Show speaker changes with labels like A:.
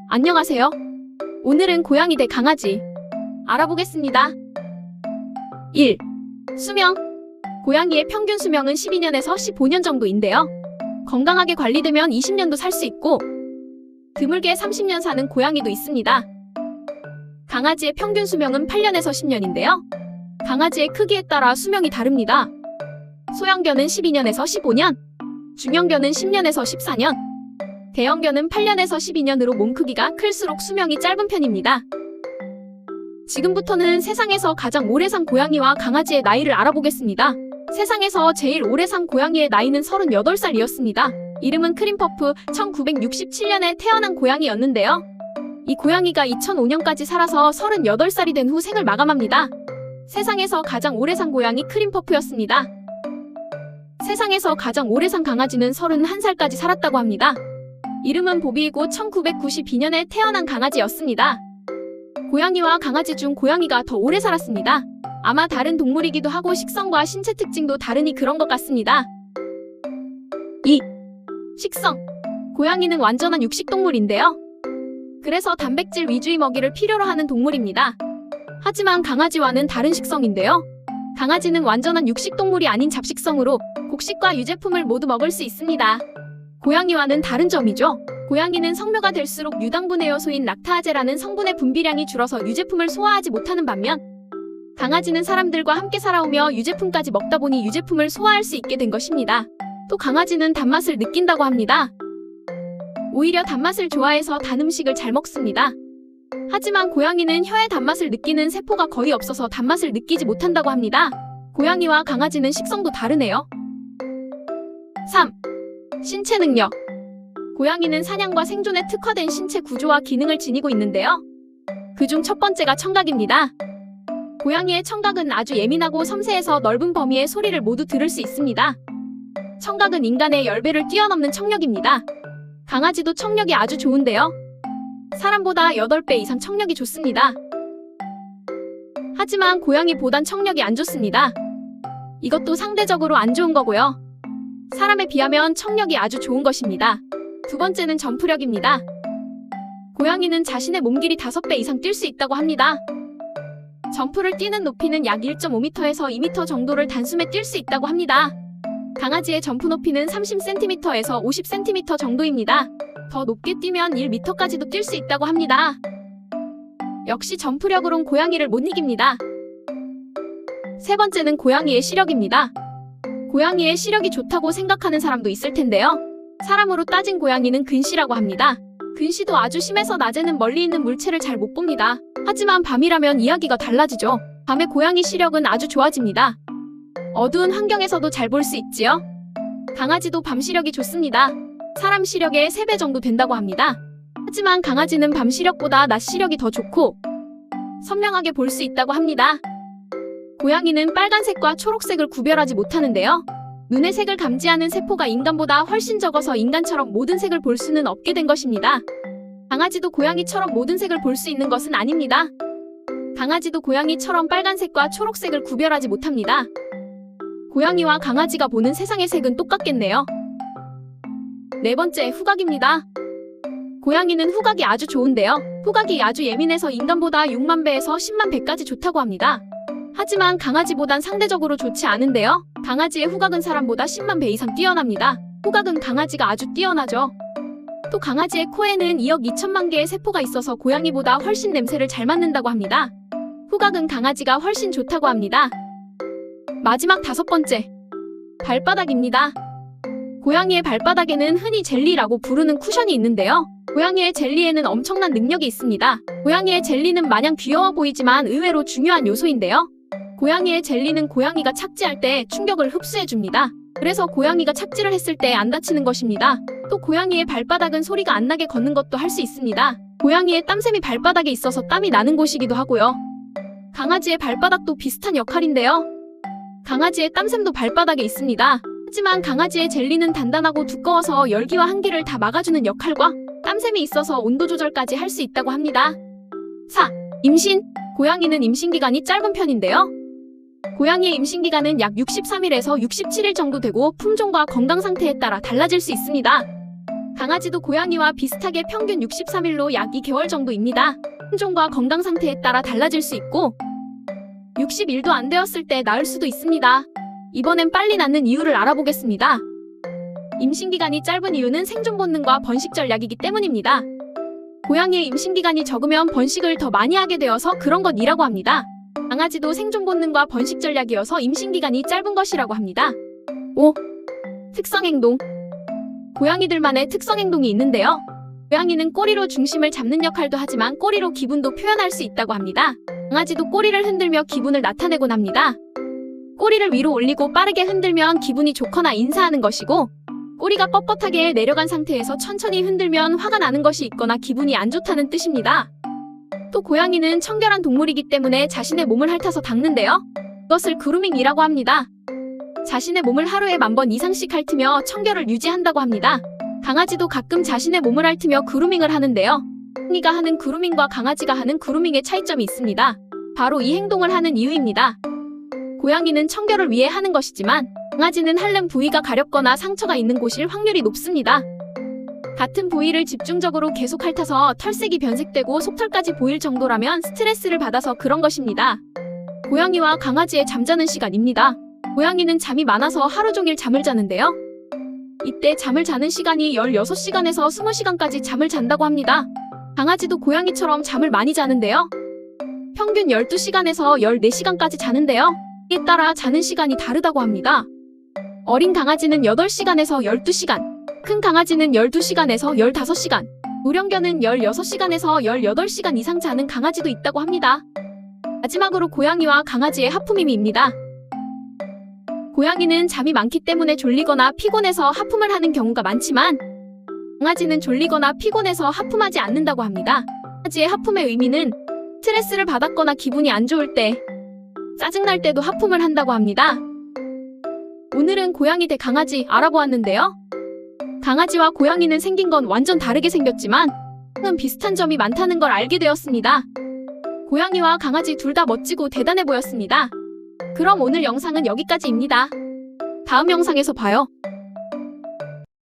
A: 안녕하세요. 오늘은 고양이 대 강아지 알아보겠습니다. 1. 수명. 고양이의 평균 수명은 12년에서 15년 정도인데요. 건강하게 관리되면 20년도 살 수 있고 드물게 30년 사는 고양이도 있습니다. 강아지의 평균 수명은 8년에서 10년인데요. 강아지의 크기에 따라 수명이 다릅니다. 소형견은 12년에서 15년, 중형견은 10년에서 14년, 대형견은 8년에서 12년으로 몸 크기가 클수록 수명이 짧은 편입니다. 지금부터는 세상에서 가장 오래 산 고양이와 강아지의 나이를 알아보겠습니다. 세상에서 제일 오래 산 고양이의 나이는 38살이었습니다. 이름은 크림퍼프, 1967년에 태어난 고양이였는데요. 이 고양이가 2005년까지 살아서 38살이 된 후 생을 마감합니다. 세상에서 가장 오래 산 고양이 크림퍼프였습니다. 세상에서 가장 오래 산 강아지는 31살까지 살았다고 합니다. 이름은 보비이고 1992년에 태어난 강아지였습니다. 고양이와 강아지 중 고양이가 더 오래 살았습니다. 아마 다른 동물이기도 하고 식성과 신체 특징도 다르니 그런 것 같습니다. 2. 식성. 고양이는 완전한 육식동물인데요. 그래서 단백질 위주의 먹이를 필요로 하는 동물입니다. 하지만 강아지와는 다른 식성인데요. 강아지는 완전한 육식동물이 아닌 잡식성으로 곡식과 유제품을 모두 먹을 수 있습니다. 고양이와는 다른 점이죠. 고양이는 성묘가 될수록 유당분해 요소인 락타아제라는 성분의 분비량이 줄어서 유제품을 소화하지 못하는 반면 강아지는 사람들과 함께 살아오며 유제품까지 먹다 보니 유제품을 소화할 수 있게 된 것입니다. 또 강아지는 단맛을 느낀다고 합니다. 오히려 단맛을 좋아해서 단 음식을 잘 먹습니다. 하지만 고양이는 혀의 단맛을 느끼는 세포가 거의 없어서 단맛을 느끼지 못한다고 합니다. 고양이와 강아지는 식성도 다르네요. 3. 신체 능력. 고양이는 사냥과 생존에 특화된 신체 구조와 기능을 지니고 있는데요. 그중 첫 번째가 청각입니다. 고양이의 청각은 아주 예민하고 섬세해서 넓은 범위의 소리를 모두 들을 수 있습니다. 청각은 인간의 10배를 뛰어넘는 청력입니다. 강아지도 청력이 아주 좋은데요. 사람보다 8배 이상 청력이 좋습니다. 하지만 고양이보단 청력이 안 좋습니다. 이것도 상대적으로 안 좋은 거고요. 사람에 비하면 청력이 아주 좋은 것입니다. 두 번째는 점프력입니다. 고양이는 자신의 몸길이 5배 이상 뛸 수 있다고 합니다. 점프를 뛰는 높이는 약 1.5m에서 2m 정도를 단숨에 뛸 수 있다고 합니다. 강아지의 점프 높이는 30cm에서 50cm 정도입니다. 더 높게 뛰면 1m까지도 뛸 수 있다고 합니다. 역시 점프력으론 고양이를 못 이깁니다. 세 번째는 고양이의 시력입니다. 고양이의 시력이 좋다고 생각하는 사람도 있을 텐데요. 사람으로 따진 고양이는 근시라고 합니다. 근시도 아주 심해서 낮에는 멀리 있는 물체를 잘 못 봅니다. 하지만 밤이라면 이야기가 달라지죠. 밤에 고양이 시력은 아주 좋아집니다. 어두운 환경에서도 잘 볼 수 있지요. 강아지도 밤 시력이 좋습니다. 사람 시력의 3배 정도 된다고 합니다. 하지만 강아지는 밤 시력보다 낮 시력이 더 좋고 선명하게 볼 수 있다고 합니다. 고양이는 빨간색과 초록색을 구별하지 못하는데요. 눈의 색을 감지하는 세포가 인간보다 훨씬 적어서 인간처럼 모든 색을 볼 수는 없게 된 것입니다. 강아지도 고양이처럼 모든 색을 볼 수 있는 것은 아닙니다. 강아지도 고양이처럼 빨간색과 초록색을 구별하지 못합니다. 고양이와 강아지가 보는 세상의 색은 똑같겠네요. 네 번째, 후각입니다. 고양이는 후각이 아주 좋은데요. 후각이 아주 예민해서 인간보다 6만 배에서 10만 배까지 좋다고 합니다. 하지만 강아지보단 상대적으로 좋지 않은데요. 강아지의 후각은 사람보다 10만 배 이상 뛰어납니다. 후각은 강아지가 아주 뛰어나죠. 또 강아지의 코에는 2억 2천만 개의 세포가 있어서 고양이보다 훨씬 냄새를 잘 맡는다고 합니다. 후각은 강아지가 훨씬 좋다고 합니다. 마지막 5번째, 발바닥입니다. 고양이의 발바닥에는 흔히 젤리라고 부르는 쿠션이 있는데요. 고양이의 젤리에는 엄청난 능력이 있습니다. 고양이의 젤리는 마냥 귀여워 보이지만 의외로 중요한 요소인데요. 고양이의 젤리는 고양이가 착지할 때 충격을 흡수해줍니다. 그래서 고양이가 착지를 했을 때 안 다치는 것입니다. 또 고양이의 발바닥은 소리가 안 나게 걷는 것도 할 수 있습니다. 고양이의 땀샘이 발바닥에 있어서 땀이 나는 곳이기도 하고요. 강아지의 발바닥도 비슷한 역할인데요. 강아지의 땀샘도 발바닥에 있습니다. 하지만 강아지의 젤리는 단단하고 두꺼워서 열기와 한기를 다 막아주는 역할과 땀샘이 있어서 온도 조절까지 할 수 있다고 합니다. 4. 임신. 고양이는 임신기간이 짧은 편인데요. 고양이의 임신기간은 약 63일에서 67일 정도 되고 품종과 건강 상태에 따라 달라질 수 있습니다. 강아지도 고양이와 비슷하게 평균 63일로 약 2개월 정도입니다. 품종과 건강 상태에 따라 달라질 수 있고 60일도 안 되었을 때 낳을 수도 있습니다. 이번엔 빨리 낳는 이유를 알아보겠습니다. 임신기간이 짧은 이유는 생존 본능과 번식 전략이기 때문입니다. 고양이의 임신기간이 적으면 번식을 더 많이 하게 되어서 그런 것이라고 합니다. 강아지도 생존 본능과 번식 전략이어서 임신기간이 짧은 것이라고 합니다. 5. 특성행동. 고양이들만의 특성행동이 있는데요. 고양이는 꼬리로 중심을 잡는 역할도 하지만 꼬리로 기분도 표현할 수 있다고 합니다. 강아지도 꼬리를 흔들며 기분을 나타내곤 합니다. 꼬리를 위로 올리고 빠르게 흔들면 기분이 좋거나 인사하는 것이고, 꼬리가 뻣뻣하게 내려간 상태에서 천천히 흔들면 화가 나는 것이 있거나 기분이 안 좋다는 뜻입니다. 또 고양이는 청결한 동물이기 때문에 자신의 몸을 핥아서 닦는데요. 이것을 그루밍이라고 합니다. 자신의 몸을 하루에 10,000번 이상씩 핥으며 청결을 유지한다고 합니다. 강아지도 가끔 자신의 몸을 핥으며 그루밍을 하는데요. 고양이가 하는 그루밍과 강아지가 하는 그루밍의 차이점이 있습니다. 바로 이 행동을 하는 이유입니다. 고양이는 청결을 위해 하는 것이지만 강아지는 핥는 부위가 가렵거나 상처가 있는 곳일 확률이 높습니다. 같은 부위를 집중적으로 계속 핥아서 털색이 변색되고 속털까지 보일 정도라면 스트레스를 받아서 그런 것입니다. 고양이와 강아지의 잠자는 시간입니다. 고양이는 잠이 많아서 하루 종일 잠을 자는데요. 이때 잠을 자는 시간이 16시간에서 20시간까지 잠을 잔다고 합니다. 강아지도 고양이처럼 잠을 많이 자는데요. 평균 12시간에서 14시간까지 자는데요. 이에 따라 자는 시간이 다르다고 합니다. 어린 강아지는 8시간에서 12시간, 큰 강아지는 12시간에서 15시간, 노령견은 16시간에서 18시간 이상 자는 강아지도 있다고 합니다. 마지막으로 고양이와 강아지의 하품임입니다. 고양이는 잠이 많기 때문에 졸리거나 피곤해서 하품을 하는 경우가 많지만 강아지는 졸리거나 피곤해서 하품하지 않는다고 합니다. 강아지의 하품의 의미는 스트레스를 받았거나 기분이 안 좋을 때, 짜증날 때도 하품을 한다고 합니다. 오늘은 고양이 대 강아지 알아보았는데요. 강아지와 고양이는 생긴 건 완전 다르게 생겼지만 비슷한 점이 많다는 걸 알게 되었습니다. 고양이와 강아지 둘 다 멋지고 대단해 보였습니다. 그럼 오늘 영상은 여기까지입니다. 다음 영상에서 봐요.